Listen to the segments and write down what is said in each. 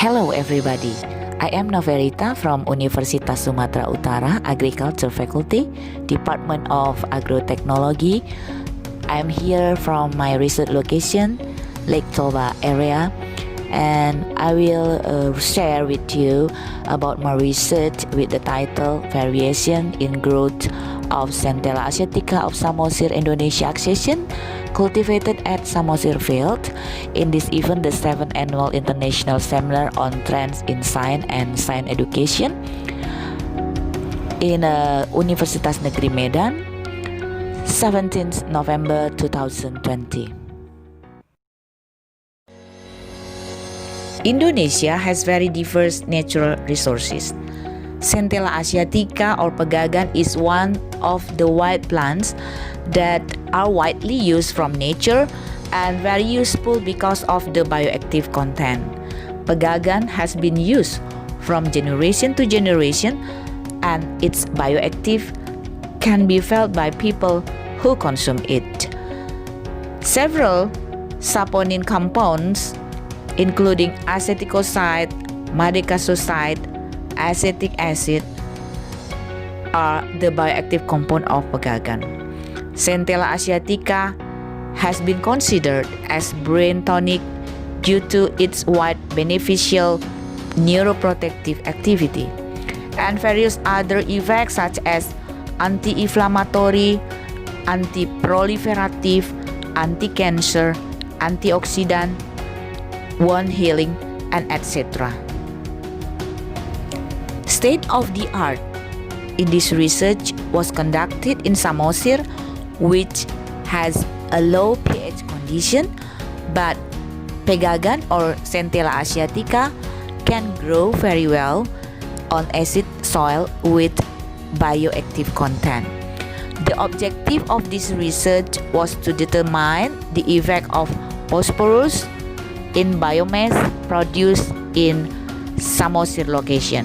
Hello everybody, I am Novelita from Universitas Sumatera Utara Agriculture Faculty, Department of Agrotechnology. I am here from my research location, Lake Toba area, and I will share with you about my research with the title Variation in Growth of Centella asiatica of Samosir Indonesia accession cultivated at Samosir Field. In this event, the 7th Annual International Seminar on Trends in Science and Science Education in Universitas Negeri Medan, 17th November 2020. Indonesia has very diverse natural resources. Centella asiatica or pegagan is one of the wild plants that are widely used from nature and very useful because of the bioactive content. Pegagan has been used from generation to generation, and its bioactive can be felt by people who consume it. Several saponin compounds including aceticoside, madecasoside, acetic acid are the bioactive compound of pegagan. Centella asiatica has been considered as brain tonic due to its wide beneficial neuroprotective activity and various other effects such as anti-inflammatory, anti-proliferative, anti-cancer, antioxidant, wound healing, and etc. State of the art in this research was conducted in Samosir, which has a low pH condition, but pegagan or Centella asiatica can grow very well on acid soil with bioactive content. The objective of this research was to determine the effect of phosphorus in biomass produced in Samosir location.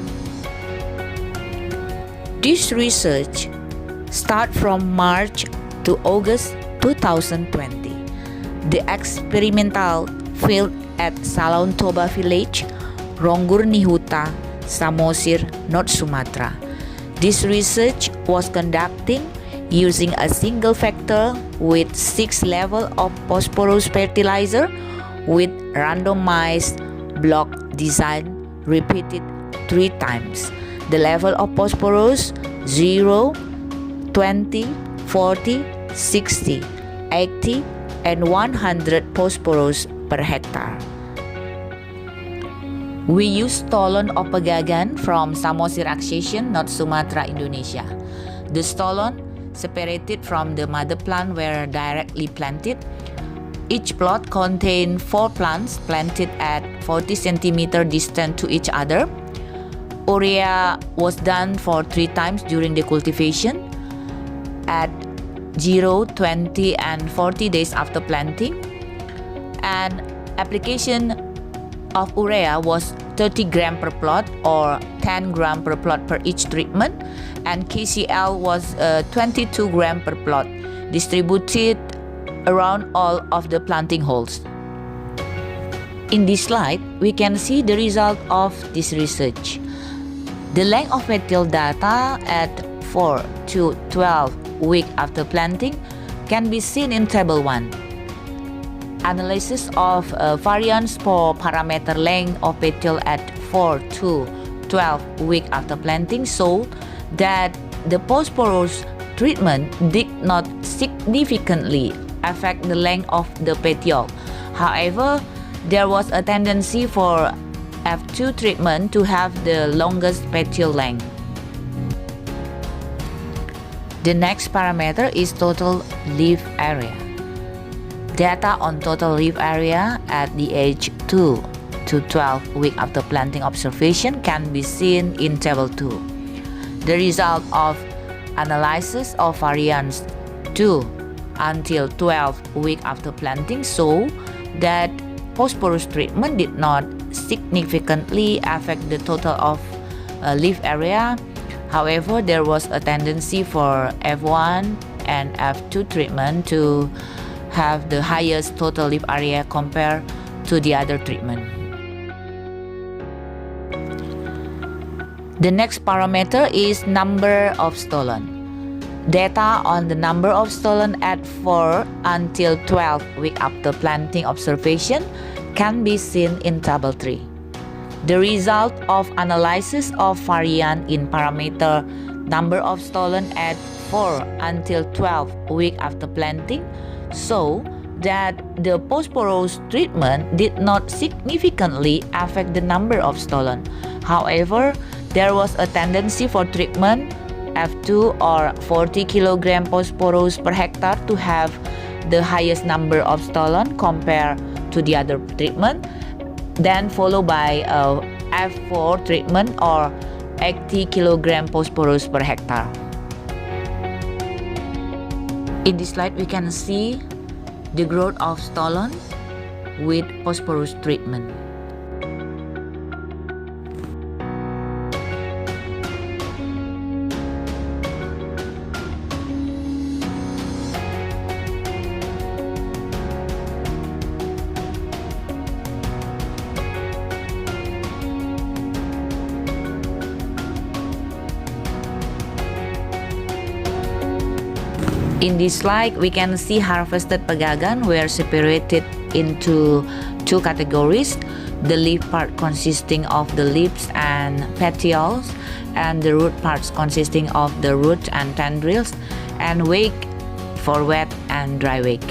This research started from March to August 2020. The experimental field at Salaun Toba village, Ronggur Nihuta, Samosir, North Sumatra. This research was conducted using a single factor with 6 levels of phosphorus fertilizer with randomized block design repeated 3 times. The level of phosphorus 0, 20, 40, 60, 80, and 100 phosphorus per hectare. We use stolon of pegagan from Samosir accession, North Sumatra, Indonesia. The stolon, separated from the mother plant, were directly planted. Each plot contained 4 plants planted at 40 cm distant to each other. Urea was done for 3 times during the cultivation at 0, 20, and 40 days after planting. And application of urea was 30 gram per plot or 10 gram per plot per each treatment, and KCl was 22 gram per plot, distributed around all of the planting holes. In this slide, we can see the result of this research. The length of petiole data at 4 to 12 weeks after planting can be seen in Table 1. Analysis of variance for parameter length of petiole at 4 to 12 weeks after planting showed that the phosphorus treatment did not significantly affect the length of the petiole. However, there was a tendency for F2 treatment to have the longest petiole length. The next parameter is total leaf area. Data on total leaf area at the age 2 to 12 weeks after planting observation can be seen in Table 2. The result of analysis of variance 2 until 12 weeks after planting show that phosphorus treatment did not significantly affect the total of leaf area. However, there was a tendency for F1 and F2 treatment to have the highest total leaf area compared to the other treatment. The next parameter is number of stolon. Data on the number of stolon at 4 until 12 weeks after planting observation can be seen in Table 3. The result of analysis of variance in parameter number of stolon at 4 until 12 weeks after planting show that the phosphorus treatment did not significantly affect the number of stolon. However, there was a tendency for treatment F2 or 40 kg phosphorus per hectare to have the highest number of stolon compared to the other treatment, then followed by F4 treatment or 80 kg phosphorus per hectare. In this slide, we can see the growth of stolon with phosphorus treatment. In this slide, we can see harvested pegagan were separated into two categories: the leaf part consisting of the leaves and petioles, and the root parts consisting of the roots and tendrils, and weight for wet and dry weight.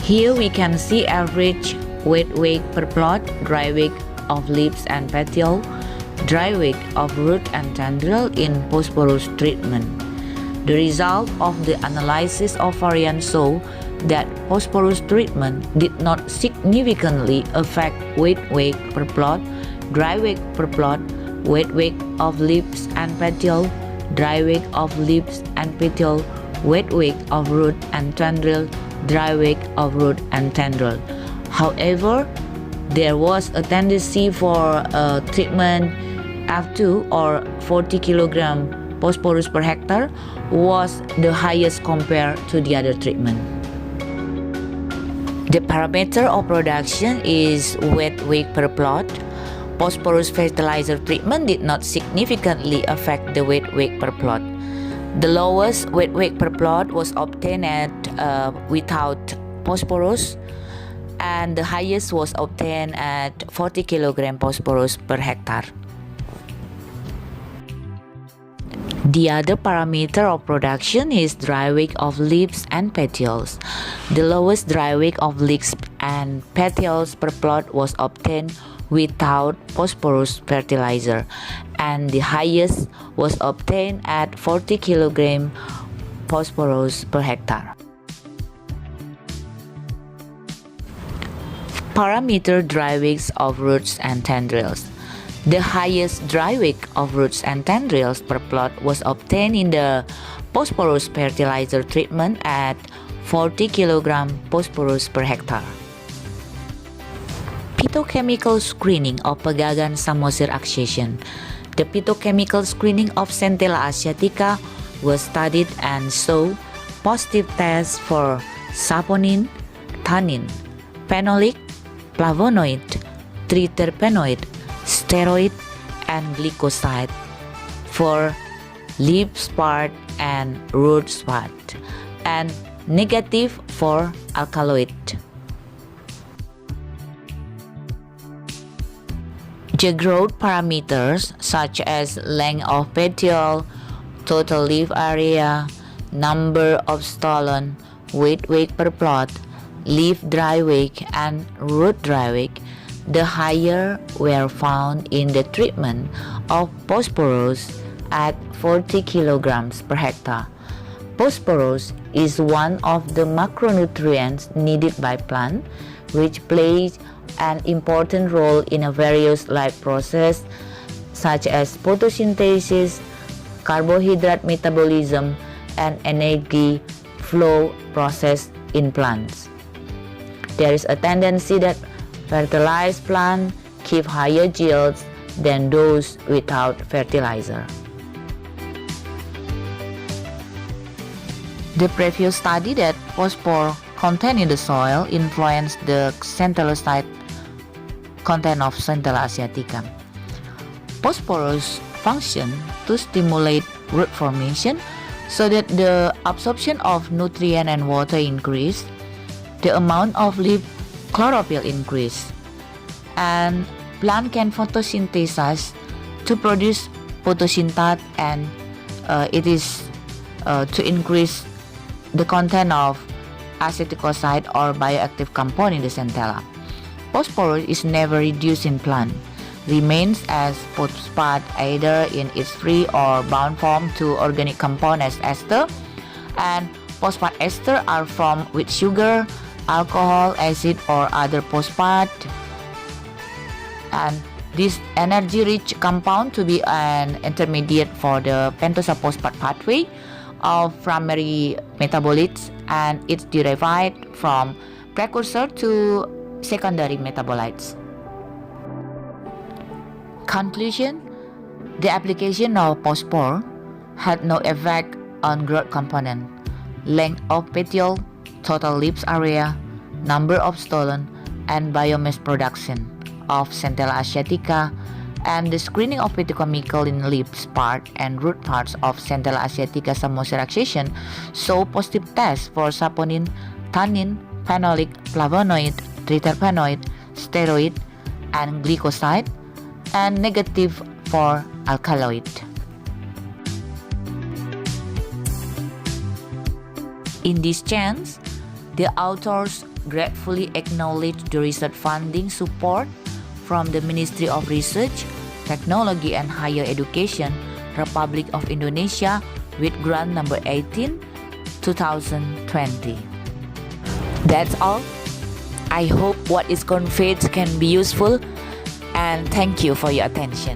Here we can see average wet weight per plot, dry weight of leaves and petiole, dry weight of root and tendril in phosphorus treatment. The result of the analysis of variance show that phosphorus treatment did not significantly affect wet weight per plot, dry weight per plot, wet weight of leaves and petiole, dry weight of leaves and petiole, wet weight of root and tendril, dry weight of root and tendril. However, there was a tendency for treatment F2 or 40 kg phosphorus per hectare was the highest compared to the other treatment. The parameter of production is wet weight per plot. Phosphorus fertilizer treatment did not significantly affect the wet weight per plot. The lowest wet weight per plot was obtained without phosphorus, and the highest was obtained at 40 kg phosphorus per hectare. The other parameter of production is dry weight of leaves and petioles. The lowest dry weight of leaves and petioles per plot was obtained without phosphorus fertilizer, and the highest was obtained at 40 kg phosphorus per hectare. Parameter dry weights of roots and tendrils. The highest dry weight of roots and tendrils per plot was obtained in the phosphorus fertilizer treatment at 40 kg phosphorus per hectare. Phytochemical screening of pegagan Samosir accession. The phytochemical screening of Centella asiatica was studied and showed positive tests for saponin, tannin, phenolic, flavonoid, triterpenoid, steroid, and glycoside for leaf spot and root spot, and negative for alkaloid. The growth parameters such as length of petiole, total leaf area, number of stolon, weight per plot, leaf dry weight, and root dry weight, the higher were found in the treatment of phosphorus at 40 kg per hectare. Phosphorus is one of the macronutrients needed by plant, which plays an important role in a various life process such as photosynthesis, carbohydrate metabolism, and energy flow process in plants. There is a tendency that fertilized plants give higher yields than those without fertilizer. The previous study that phosphor content in the soil influenced the centellocyte content of Centella asiatica. Phosphorus function to stimulate root formation so that the absorption of nutrient and water increase, the amount of leaf chlorophyll increase, and plant can photosynthesize to produce photosynthate, and it is to increase the content of aceticoside or bioactive compound in the centella. Phosphorus is never reduced in plant, remains as phosphate either in its free or bound form to organic compound as ester, and phosphate ester are formed with sugar, alcohol, acid, or other phosphate, and this energy-rich compound to be an intermediate for the pentosaphosphate pathway of primary metabolites, and it's derived from precursor to secondary metabolites. Conclusion: the application of phosphor had no effect on growth component, length of petiole, total leaves area, number of stolon, and biomass production of Centella asiatica, and the screening of phytochemical in leaves part and root parts of Centella asiatica samosiraceation show positive tests for saponin, tannin, phenolic, flavonoid, triterpenoid, steroid, and glycoside, and negative for alkaloid. In this chance, the authors gratefully acknowledge the research funding support from the Ministry of Research, Technology and Higher Education, Republic of Indonesia with grant number 18, 2020. That's all. I hope what is conveyed can be useful, and thank you for your attention.